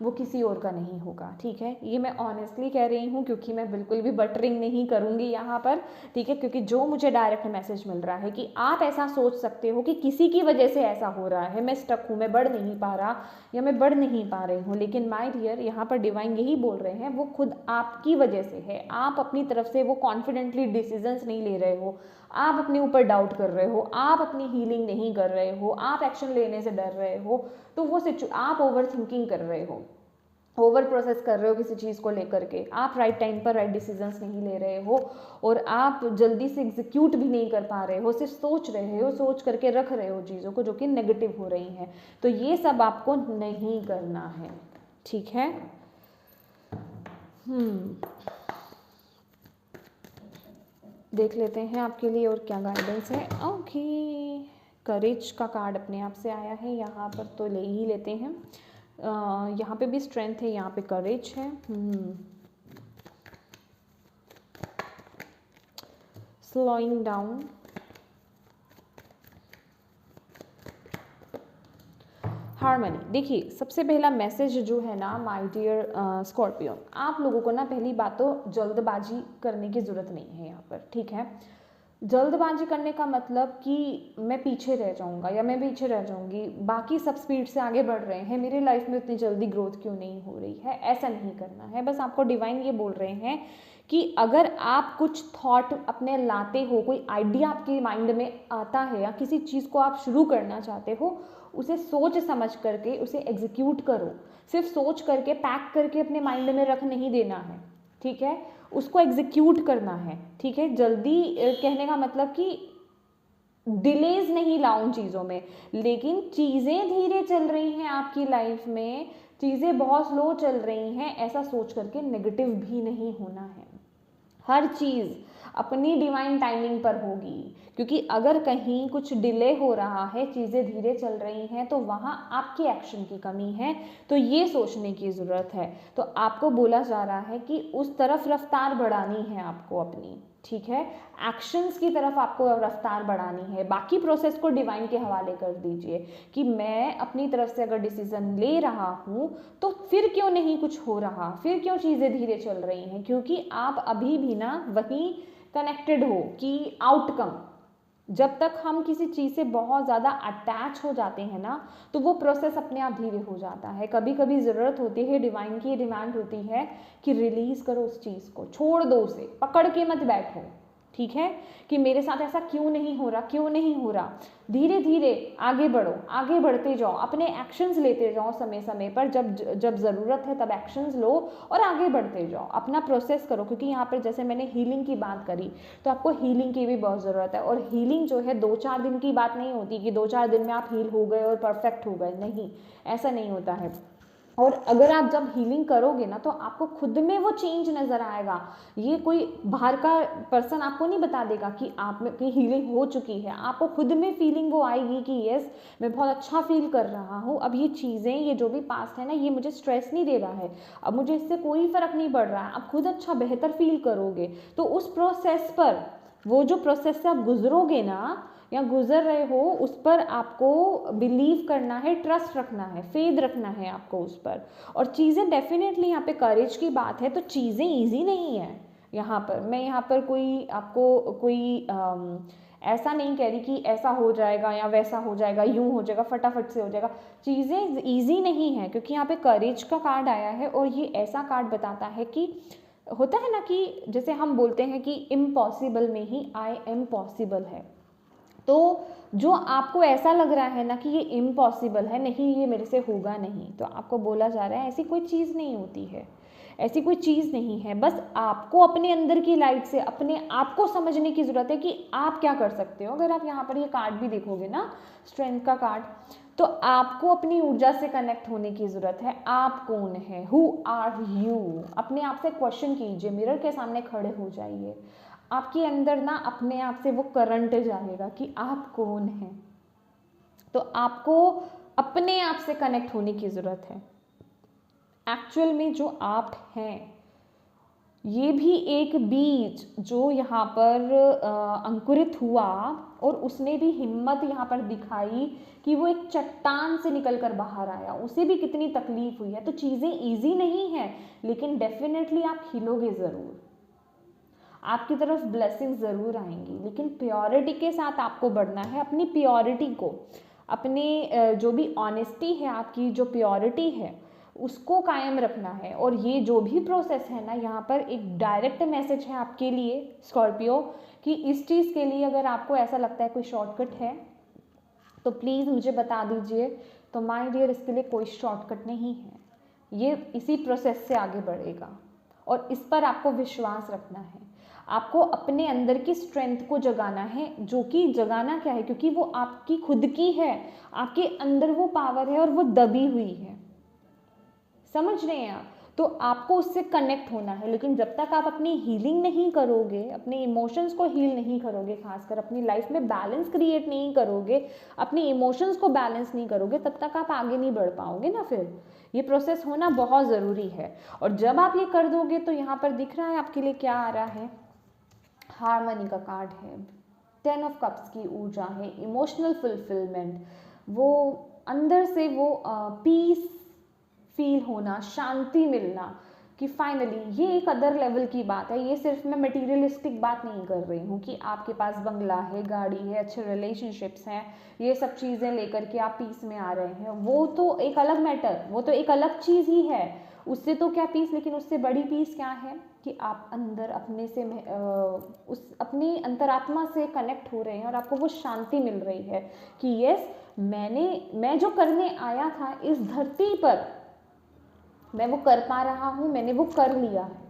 वो किसी और का नहीं होगा, ठीक है। ये मैं ऑनेस्टली कह रही हूँ, क्योंकि मैं बिल्कुल भी बटरिंग नहीं करूँगी यहाँ पर, ठीक है। क्योंकि जो मुझे डायरेक्ट मैसेज मिल रहा है कि आप ऐसा सोच सकते हो कि किसी की वजह से ऐसा हो रहा है, मैं स्टक हूँ, मैं बढ़ नहीं पा रहा या मैं बढ़ नहीं पा रही हूँ, लेकिन माय डियर, यहाँ पर डिवाइन यही बोल रहे हैं, वो खुद आपकी वजह से है। आप अपनी तरफ से वो कॉन्फिडेंटली डिसीजंस नहीं ले रहे हो, आप अपने ऊपर डाउट कर रहे हो, आप अपनी हीलिंग नहीं कर रहे हो, आप एक्शन लेने से डर रहे हो, तो वो आप ओवर थिंकिंग कर रहे हो, ओवर प्रोसेस कर रहे हो किसी चीज़ को लेकर के, आप राइट टाइम पर राइट डिसीजंस नहीं ले रहे हो, और आप जल्दी से एग्जीक्यूट भी नहीं कर पा रहे हो, सिर्फ सोच रहे हो, सोच करके रख रहे हो चीज़ों को जो कि नेगेटिव हो रही हैं। तो ये सब आपको नहीं करना है, ठीक है। देख लेते हैं आपके लिए और क्या गाइडेंस है। ओके, करेज का कार्ड अपने आप से आया है यहाँ पर, तो ले ही लेते हैं। यहाँ पे भी स्ट्रेंथ है, यहाँ पे करेज है। Slowing down, harmony. देखिए सबसे पहला मैसेज जो है ना माय डियर स्कॉर्पियो, आप लोगों को ना पहली बात तो जल्दबाजी करने की ज़रूरत नहीं है यहाँ पर, ठीक है। जल्दबाजी करने का मतलब कि मैं पीछे रह जाऊँगा या मैं पीछे रह जाऊँगी, बाकी सब स्पीड से आगे बढ़ रहे हैं, मेरी लाइफ में उतनी जल्दी ग्रोथ क्यों नहीं हो रही है, ऐसा नहीं करना है। बस आपको डिवाइन ये बोल रहे हैं कि अगर आप कुछ थॉट अपने लाते हो, कोई आइडिया आपके माइंड में आता है या किसी चीज़ को आप शुरू करना चाहते हो, उसे सोच समझ करके उसे एग्जीक्यूट करो। सिर्फ सोच करके पैक करके अपने माइंड में रख नहीं देना है, ठीक है, उसको एग्जीक्यूट करना है, ठीक है। जल्दी कहने का मतलब कि डिलेज नहीं लाओ उन चीज़ों में, लेकिन चीज़ें धीरे चल रही हैं आपकी लाइफ में, चीज़ें बहुत स्लो चल रही हैं, ऐसा सोच करके नेगेटिव भी नहीं होना है। हर चीज़ अपनी डिवाइन टाइमिंग पर होगी, क्योंकि अगर कहीं कुछ डिले हो रहा है, चीज़ें धीरे चल रही हैं, तो वहाँ आपके एक्शन की कमी है, तो ये सोचने की ज़रूरत है। तो आपको बोला जा रहा है कि उस तरफ रफ्तार बढ़ानी है आपको अपनी, ठीक है, एक्शंस की तरफ आपको रफ्तार बढ़ानी है। बाकी प्रोसेस को डिवाइन के हवाले कर दीजिए कि मैं अपनी तरफ से अगर डिसीजन ले रहा हूँ तो फिर क्यों नहीं कुछ हो रहा, फिर क्यों चीज़ें धीरे चल रही हैं, क्योंकि आप अभी भी ना वही कनेक्टेड हो कि आउटकम। जब तक हम किसी चीज़ से बहुत ज़्यादा अटैच हो जाते हैं ना, तो वो प्रोसेस अपने आप धीरे हो जाता है। कभी कभी ज़रूरत होती है, डिवाइन की डिमांड होती है कि रिलीज़ करो उस चीज़ को, छोड़ दो उसे, पकड़ के मत बैठो, ठीक है, कि मेरे साथ ऐसा क्यों नहीं हो रहा, क्यों नहीं हो रहा। धीरे धीरे आगे बढ़ो, आगे बढ़ते जाओ, अपने एक्शंस लेते जाओ समय समय पर, जब ज़रूरत है तब एक्शंस लो और आगे बढ़ते जाओ, अपना प्रोसेस करो। क्योंकि यहाँ पर जैसे मैंने हीलिंग की बात करी, तो आपको हीलिंग की भी बहुत ज़रूरत है। और हीलिंग जो है 2-4 दिन की बात नहीं होती कि 2-4 दिन में आप हील हो गए और परफेक्ट हो गए, नहीं, ऐसा नहीं होता है। और अगर आप जब हीलिंग करोगे ना, तो आपको खुद में वो चेंज नज़र आएगा। ये कोई बाहर का पर्सन आपको नहीं बता देगा कि आप में की हीलिंग हो चुकी है, आपको खुद में फीलिंग वो आएगी कि यस मैं बहुत अच्छा फील कर रहा हूँ, अब ये चीज़ें, ये जो भी पास्ट है ना, ये मुझे स्ट्रेस नहीं दे रहा है, अब मुझे इससे कोई फ़र्क नहीं पड़ रहा है। आप खुद अच्छा बेहतर फील करोगे, तो उस प्रोसेस पर, वो जो प्रोसेस से आप गुजरोगे ना या गुजर रहे हो, उस पर आपको बिलीव करना है, ट्रस्ट रखना है, फेथ रखना है आपको उस पर। और चीज़ें डेफिनेटली, यहाँ पे करेज की बात है, तो चीज़ें इजी नहीं है। यहाँ पर मैं यहाँ पर कोई आपको कोई ऐसा नहीं कह रही कि ऐसा हो जाएगा या वैसा हो जाएगा, यूं हो जाएगा, फटाफट से हो जाएगा, चीज़ें ईजी नहीं है। क्योंकि यहाँ पे करेज का कार्ड आया है, और ये ऐसा कार्ड बताता है कि होता है ना कि जैसे हम बोलते हैं कि इम्पॉसिबल में ही आई एम पॉसिबल है। तो जो आपको ऐसा लग रहा है ना कि ये इम्पॉसिबल है, नहीं ये मेरे से होगा नहीं, तो आपको बोला जा रहा है ऐसी कोई चीज़ नहीं होती है, ऐसी कोई चीज़ नहीं है। बस आपको अपने अंदर की लाइट से अपने आप को समझने की ज़रूरत है कि आप क्या कर सकते हो। अगर आप यहाँ पर ये कार्ड भी देखोगे ना, स्ट्रेंथ का कार्ड, तो आपको अपनी ऊर्जा से कनेक्ट होने की ज़रूरत है। आप कौन है, हु आर यू, अपने आप से क्वेश्चन कीजिए, मिरर के सामने खड़े हो जाइए, आपके अंदर ना अपने आप से वो करंट जाएगा कि आप कौन हैं। तो आपको अपने आप से कनेक्ट होने की ज़रूरत है। एक्चुअल में जो आप हैं, ये भी एक बीज जो यहाँ पर अंकुरित हुआ, और उसने भी हिम्मत यहाँ पर दिखाई कि वो एक चट्टान से निकलकर बाहर आया, उसे भी कितनी तकलीफ हुई है। तो चीज़ें इजी नहीं है, लेकिन डेफिनेटली आप हिलोगे ज़रूर, आपकी तरफ ब्लेसिंग ज़रूर आएंगी, लेकिन प्योरिटी के साथ आपको बढ़ना है। अपनी प्योरिटी को, अपने जो भी ऑनेस्टी है, आपकी जो प्योरिटी है, उसको कायम रखना है। और ये जो भी प्रोसेस है ना, यहाँ पर एक डायरेक्ट मैसेज है आपके लिए स्कॉर्पियो, कि इस चीज़ के लिए अगर आपको ऐसा लगता है कोई शॉर्टकट है, तो प्लीज़ मुझे बता दीजिए। तो माय डियर, इसके लिए कोई शॉर्टकट नहीं है, ये इसी प्रोसेस से आगे बढ़ेगा, और इस पर आपको विश्वास रखना है। आपको अपने अंदर की स्ट्रेंथ को जगाना है, जो कि जगाना क्या है, क्योंकि वो आपकी खुद की है, आपके अंदर वो पावर है और वो दबी हुई है, समझ रहे हैं आप। तो आपको उससे कनेक्ट होना है। लेकिन जब तक आप अपनी हीलिंग नहीं करोगे, अपने इमोशंस को हील नहीं करोगे, खासकर अपनी लाइफ में बैलेंस क्रिएट नहीं करोगे, अपनी इमोशंस को बैलेंस नहीं करोगे, तब तक आप आगे नहीं बढ़ पाओगे ना। फिर ये प्रोसेस होना बहुत ज़रूरी है। और जब आप ये कर दोगे तो यहाँ पर दिख रहा है आपके लिए क्या आ रहा है, हार्मनी का कार्ड है, 10 ऑफ कप्स की ऊर्जा है, इमोशनल फुलफिलमेंट, वो अंदर से वो पीस फील होना, शांति मिलना कि फाइनली ये एक अदर लेवल की बात है। ये सिर्फ मैं मटेरियलिस्टिक बात नहीं कर रही हूँ कि आपके पास बंगला है, गाड़ी है, अच्छे रिलेशनशिप्स हैं, ये सब चीज़ें लेकर के आप पीस में आ रहे हैं, वो तो एक अलग मैटर, वो तो एक अलग चीज़ ही है, उससे तो क्या पीस। लेकिन उससे बड़ी पीस क्या है कि आप अंदर अपने से उस अपनी अंतरात्मा से कनेक्ट हो रहे हैं और आपको वो शांति मिल रही है कि यस, मैं जो करने आया था इस धरती पर, मैं वो कर पा रहा हूँ, मैंने वो कर लिया है।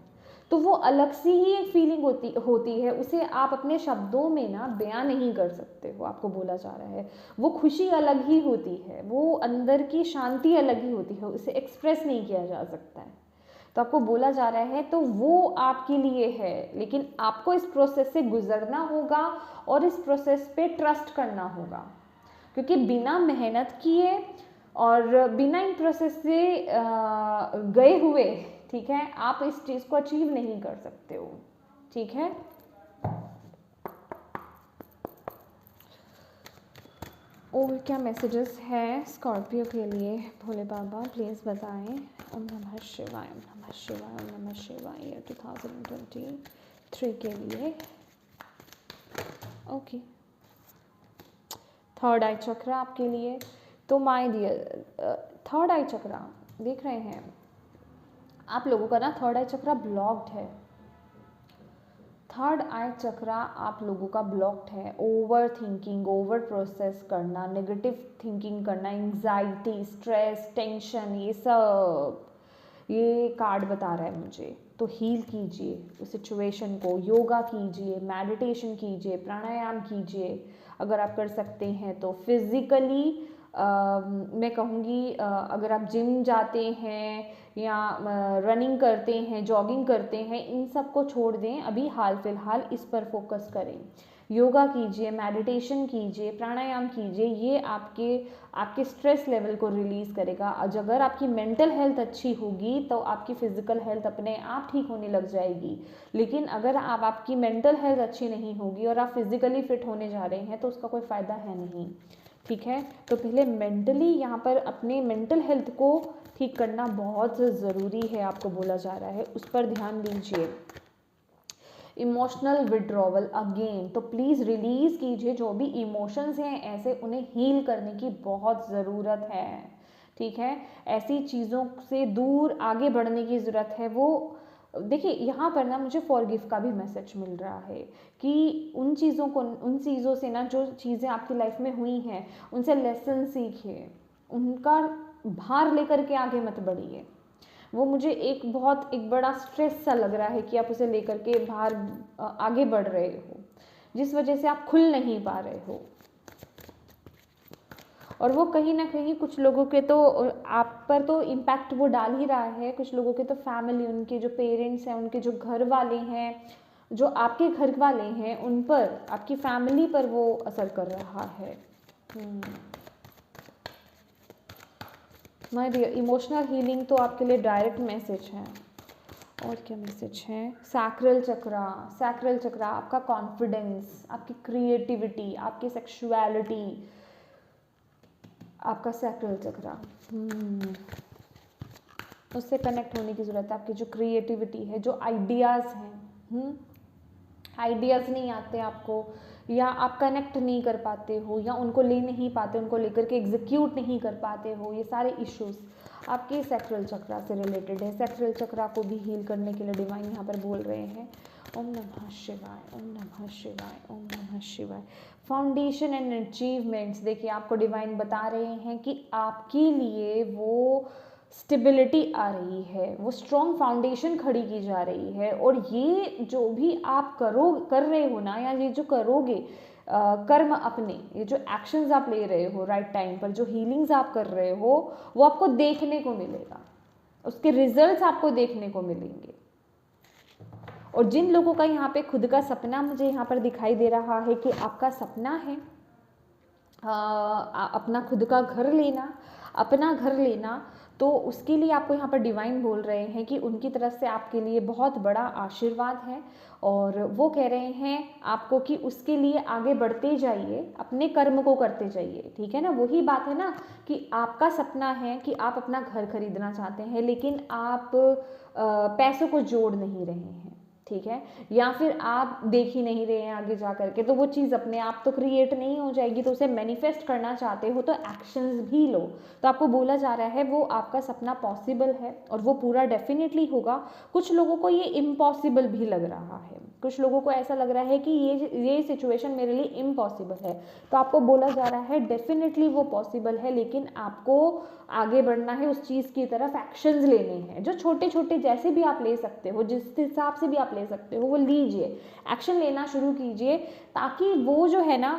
तो वो अलग सी ही एक फीलिंग होती है, उसे आप अपने शब्दों में ना बयां नहीं कर सकते हो। आपको बोला जा रहा है वो खुशी अलग ही होती है, वो अंदर की शांति अलग ही होती है, उसे एक्सप्रेस नहीं किया जा सकता है। तो आपको बोला जा रहा है तो वो आपके लिए है, लेकिन आपको इस प्रोसेस से गुजरना होगा और इस प्रोसेस पे ट्रस्ट करना होगा, क्योंकि बिना मेहनत किए और बिना इन प्रोसेस से गए हुए, ठीक है, आप इस चीज़ को अचीव नहीं कर सकते हो। ठीक है, और क्या मैसेजेस हैं स्कॉर्पियो के लिए, भोले बाबा प्लीज़ बताएं। ओम नमः शिवाय, ओम नमः शिवाय, ओम नमः शिवाय 2023 के लिए। ओके, थर्ड आई चक्र आपके लिए। तो माय डियर, थर्ड आई चक्र देख रहे हैं आप लोगों का ना, थर्ड आई चक्र ब्लॉक्ड है। थर्ड आई चक्र आप लोगों का ब्लॉक्ड है। ओवर थिंकिंग, ओवर प्रोसेस करना, नेगेटिव थिंकिंग करना, एंग्जाइटी, स्ट्रेस, टेंशन, ये सब ये कार्ड बता रहा है मुझे। तो हील कीजिए उस सिचुएशन को, योगा कीजिए, मेडिटेशन कीजिए, प्राणायाम कीजिए अगर आप कर सकते हैं तो। फिज़िकली मैं कहूँगी अगर आप जिम जाते हैं या रनिंग करते हैं, जॉगिंग करते हैं, इन सब को छोड़ दें, अभी हाल फिलहाल इस पर फोकस करें। योगा कीजिए, मेडिटेशन कीजिए, प्राणायाम कीजिए, ये आपके स्ट्रेस लेवल को रिलीज़ करेगा। अगर आपकी मेंटल हेल्थ अच्छी होगी तो आपकी फिजिकल हेल्थ अपने आप ठीक होने लग जाएगी। लेकिन अगर आपकी मेंटल हेल्थ अच्छी नहीं होगी और आप फिजिकली फिट होने जा रहे हैं तो उसका कोई फ़ायदा है नहीं। ठीक है, तो पहले मेंटली यहाँ पर अपने मेंटल हेल्थ को ठीक करना बहुत ज़रूरी है, आपको बोला जा रहा है, उस पर ध्यान दीजिए। इमोशनल विड्रॉवल अगेन, तो प्लीज़ रिलीज़ कीजिए जो भी इमोशंस हैं ऐसे, उन्हें हील करने की बहुत ज़रूरत है। ठीक है, ऐसी चीज़ों से दूर आगे बढ़ने की ज़रूरत है। वो देखिए यहाँ पर ना मुझे फॉरगिव का भी मैसेज मिल रहा है कि उन चीज़ों से ना, जो चीज़ें आपकी लाइफ में हुई हैं उनसे लेसन सीखिए, उनका भार लेकर के आगे मत बढ़िए। वो मुझे एक बड़ा स्ट्रेस सा लग रहा है कि आप उसे लेकर के बाहर आगे बढ़ रहे हो, जिस वजह से आप खुल नहीं पा रहे हो। और वो कहीं ना कहीं कुछ लोगों के तो आप पर तो इम्पैक्ट वो डाल ही रहा है, कुछ लोगों के तो फैमिली, उनके जो पेरेंट्स हैं, उनके जो घर वाले हैं, जो आपके घर वाले हैं, उन पर, आपकी फैमिली पर वो असर कर रहा है। माय डियर, इमोशनल हीलिंग तो आपके लिए डायरेक्ट मैसेज है। और क्या मैसेज है? सैक्रल चक्र आपका कॉन्फिडेंस, आपकी क्रिएटिविटी, आपकी सेक्सुअलिटी, आपका सैक्रल चक्र, उससे कनेक्ट होने की ज़रूरत है। आपकी जो क्रिएटिविटी है, जो आइडियाज़ हैं, आइडियाज़ नहीं आते आपको, या आप कनेक्ट नहीं कर पाते हो, या उनको ले नहीं पाते, उनको लेकर के एग्जीक्यूट नहीं कर पाते हो, ये सारे इश्यूज़ आपके सैक्रल चक्र से रिलेटेड है। सैक्रल चक्र को भी हील करने के लिए डिवाइन यहाँ पर बोल रहे हैं। ओम नमः शिवाय, ओम नमः शिवाय, ओम नमः शिवाय। फाउंडेशन एंड अचीवमेंट्स, देखिए आपको डिवाइन बता रहे हैं कि आपके लिए वो स्टेबिलिटी आ रही है, वो स्ट्रॉन्ग फाउंडेशन खड़ी की जा रही है। और ये जो भी आप कर रहे हो ना, या ये जो करोगे कर्म अपने, ये जो एक्शंस आप ले रहे हो राइट टाइम पर, जो हीलिंग्स आप कर रहे हो, वो आपको देखने को मिलेगा। उसके रिजल्ट्स आपको देखने को मिलेंगे। और जिन लोगों का यहाँ पे खुद का सपना मुझे यहाँ पर दिखाई दे रहा है कि आपका सपना है अपना खुद का घर लेना, अपना घर लेना, तो उसके लिए आपको यहाँ पर डिवाइन बोल रहे हैं कि उनकी तरफ से आपके लिए बहुत बड़ा आशीर्वाद है और वो कह रहे हैं आपको कि उसके लिए आगे बढ़ते जाइए, अपने कर्म को करते जाइए। ठीक है ना, वही बात है ना कि आपका सपना है कि आप अपना घर खरीदना चाहते हैं, लेकिन आप पैसों को जोड़ नहीं रहे हैं। ठीक है, या फिर आप देख ही नहीं रहे हैं आगे जा करके, तो वो चीज़ अपने आप तो क्रिएट नहीं हो जाएगी। तो उसे मैनिफेस्ट करना चाहते हो तो एक्शंस भी लो। तो आपको बोला जा रहा है वो आपका सपना पॉसिबल है और वो पूरा डेफिनेटली होगा। कुछ लोगों को ये इम्पॉसिबल भी लग रहा है, कुछ लोगों को ऐसा लग रहा है कि ये सिचुएशन मेरे लिए इम्पॉसिबल है। तो आपको बोला जा रहा है डेफिनेटली वो पॉसिबल है, लेकिन आपको आगे बढ़ना है, उस चीज़ की तरफ एक्शंस लेने हैं, जो छोटे छोटे जैसे भी आप ले सकते हो, जिस हिसाब से भी आप ले सकते हो वो लीजिए, एक्शन लेना शुरू कीजिए, ताकि वो जो है ना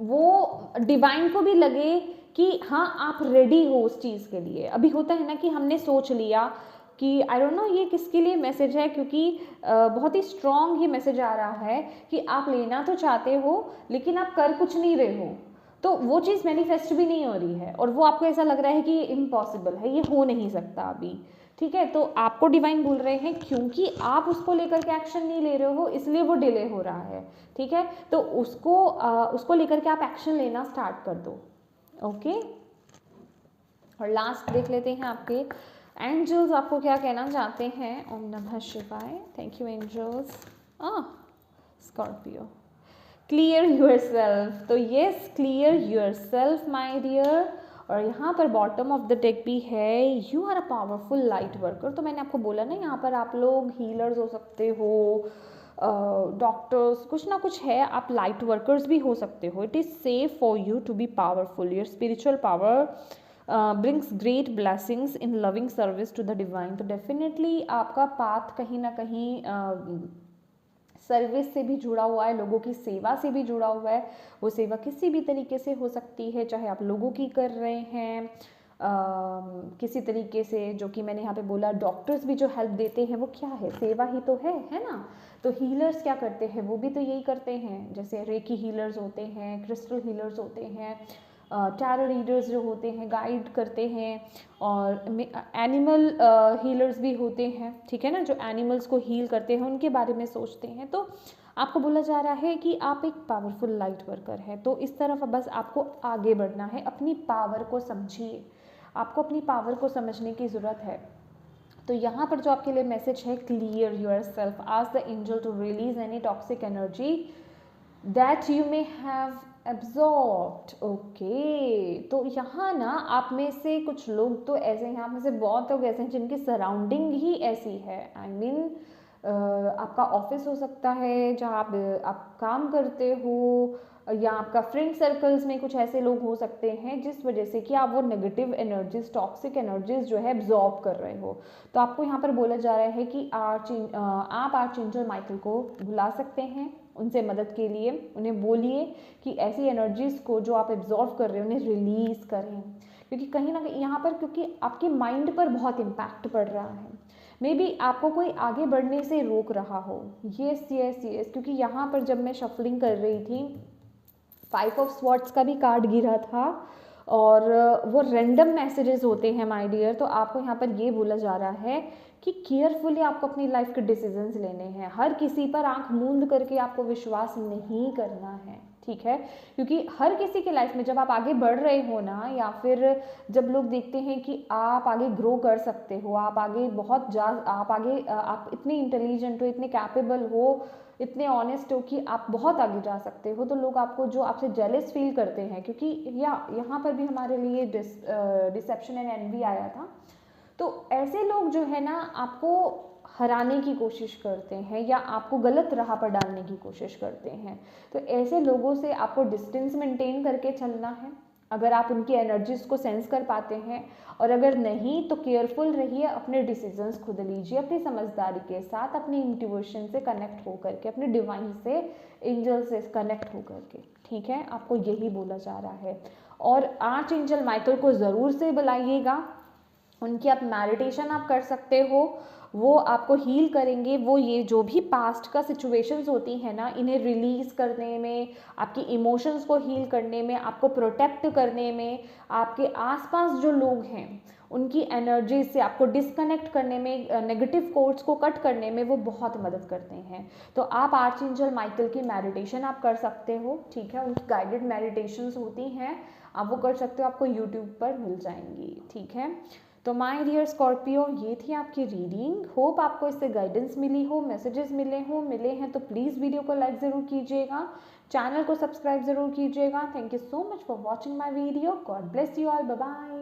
वो डिवाइन को भी लगे कि हाँ आप रेडी हो उस चीज़ के लिए। अभी होता है ना कि हमने सोच लिया कि आई डोंट नो ये किसके लिए मैसेज है, क्योंकि बहुत ही स्ट्रॉन्ग ये मैसेज आ रहा है कि आप लेना तो चाहते हो लेकिन आप कर कुछ नहीं रहे हो, तो वो चीज़ मैनिफेस्ट भी नहीं हो रही है और वो आपको ऐसा लग रहा है कि ये इम्पॉसिबल है, ये हो नहीं सकता अभी। ठीक है, तो आपको डिवाइन बोल रहे हैं क्योंकि आप उसको लेकर के एक्शन नहीं ले रहे हो इसलिए वो डिले हो रहा है। ठीक है, तो उसको लेकर के आप एक्शन लेना स्टार्ट कर दो। ओके, और लास्ट देख लेते हैं आपके एंजल्स आपको क्या कहना चाहते हैं। ओम नमः शिवाय, thank you angels. Scorpio, clear your self. तो yes, clear your self my dear. और यहाँ पर बॉटम ऑफ द डेक भी है, you are a powerful light worker. तो मैंने आपको बोला ना यहाँ पर आप लोग हीलर्स हो सकते हो, डॉक्टर्स, कुछ ना कुछ है, आप लाइट वर्कर्स भी हो सकते हो। It is safe for you to be powerful. Your spiritual power brings great blessings in loving service to the divine. तो डेफिनेटली आपका पाथ कहीं ना कहीं सर्विस से भी जुड़ा हुआ है, लोगों की सेवा से भी जुड़ा हुआ है। वो सेवा किसी भी तरीके से हो सकती है, चाहे आप लोगों की कर रहे हैं किसी तरीके से, जो कि मैंने यहाँ पे बोला डॉक्टर्स भी जो हेल्प देते हैं वो क्या है, सेवा ही तो है ना। तो हीलर्स क्या करते हैं, वो भी तो यही करते हैं, जैसे रेकी हीलर्स होते हैं, क्रिस्टल हीलर्स होते हैं, टैरो रीडर्स जो होते हैं गाइड करते हैं, और एनिमल हीलर्स भी होते हैं। ठीक है ना, जो एनिमल्स को हील करते हैं उनके बारे में सोचते हैं। तो आपको बोला जा रहा है कि आप एक पावरफुल लाइट वर्कर है, तो इस तरफ बस आपको आगे बढ़ना है। अपनी पावर को समझिए, आपको अपनी पावर को समझने की ज़रूरत है। तो यहाँ पर जो आपके लिए मैसेज है, clear your self, ask the angel to release any toxic energy that you may have absorbed. Okay, तो यहाँ ना आप में से कुछ लोग तो ऐसे हैं, आप में से बहुत लोग ऐसे हैं जिनकी सराउंडिंग ही ऐसी है। आई मीन आपका ऑफिस हो सकता है जहाँ आप काम करते हो, या आपका फ्रेंड सर्कल्स में कुछ ऐसे लोग हो सकते हैं जिस वजह से कि आप वो नेगेटिव एनर्जीज, टॉक्सिक एनर्जीज जो है एब्जॉर्ब कर रहे हो। तो आपको यहाँ पर बोला जा रहा है कि आप आर्चएंजल माइकल को बुला सकते हैं, उनसे मदद के लिए उन्हें बोलिए कि ऐसी एनर्जीज को जो आप एब्जॉर्व कर रहे हो उन्हें रिलीज करें, क्योंकि कहीं ना कहीं यहाँ पर क्योंकि आपके माइंड पर बहुत इम्पैक्ट पड़ रहा है। मे बी आपको कोई आगे बढ़ने से रोक रहा हो। यस यस यस, क्योंकि यहाँ पर जब मैं शफलिंग कर रही थी 5 ऑफ स्वॉर्ड्स का भी कार्ड गिरा था, और वो रैंडम मैसेजेस होते हैं माय डियर। तो आपको यहाँ पर ये बोला जा रहा है कि केयरफुली आपको अपनी लाइफ के डिसीजंस लेने हैं। हर किसी पर आंख मूंद करके आपको विश्वास नहीं करना है, ठीक है, क्योंकि हर किसी के लाइफ में जब आप आगे बढ़ रहे हो ना, या फिर जब लोग देखते हैं कि आप आगे ग्रो कर सकते हो, आप आगे आप इतने इंटेलिजेंट हो, इतने कैपेबल हो, इतने ऑनेस्ट हो कि आप बहुत आगे जा सकते हो, तो लोग आपको जो आपसे जेलस फील करते हैं, क्योंकि यहाँ पर भी हमारे लिए डिसेप्शन एंड एनवी आया था। तो ऐसे लोग जो है ना आपको हराने की कोशिश करते हैं या आपको गलत राह पर डालने की कोशिश करते हैं। तो ऐसे लोगों से आपको डिस्टेंस मेंटेन करके चलना है, अगर आप उनकी एनर्जीज को सेंस कर पाते हैं, और अगर नहीं तो केयरफुल रहिए, अपने डिसीजंस खुद लीजिए अपनी समझदारी के साथ, अपनी इंट्यूशन से कनेक्ट होकर के, अपने डिवाइन से, एंजल से कनेक्ट होकर के। ठीक है, आपको यही बोला जा रहा है। और आर्च एंजल माइकल को ज़रूर से बुलाइएगा, उनकी आप मेडिटेशन आप कर सकते हो, वो आपको हील करेंगे। वो ये जो भी पास्ट का सिचुएशंस होती हैं ना, इन्हें रिलीज़ करने में, आपकी इमोशंस को हील करने में, आपको प्रोटेक्ट करने में, आपके आसपास जो लोग हैं उनकी एनर्जी से आपको डिस्कनेक्ट करने में, नेगेटिव कोड्स को कट करने में वो बहुत मदद करते हैं। तो आप आर्चएंजल माइकल की मेडिटेशन आप कर सकते हो, ठीक है, उनकी गाइडेड मेडिटेशंस होती हैं, आप वो कर सकते हो, आपको यूट्यूब पर मिल जाएंगी, ठीक है। तो माय डियर स्कॉर्पियो, ये थी आपकी रीडिंग। होप आपको इससे गाइडेंस मिली हो, मैसेजेस मिले हैं तो प्लीज़ वीडियो को लाइक ज़रूर कीजिएगा, चैनल को सब्सक्राइब ज़रूर कीजिएगा। Thank you so much for watching my video. God bless you all, bye bye.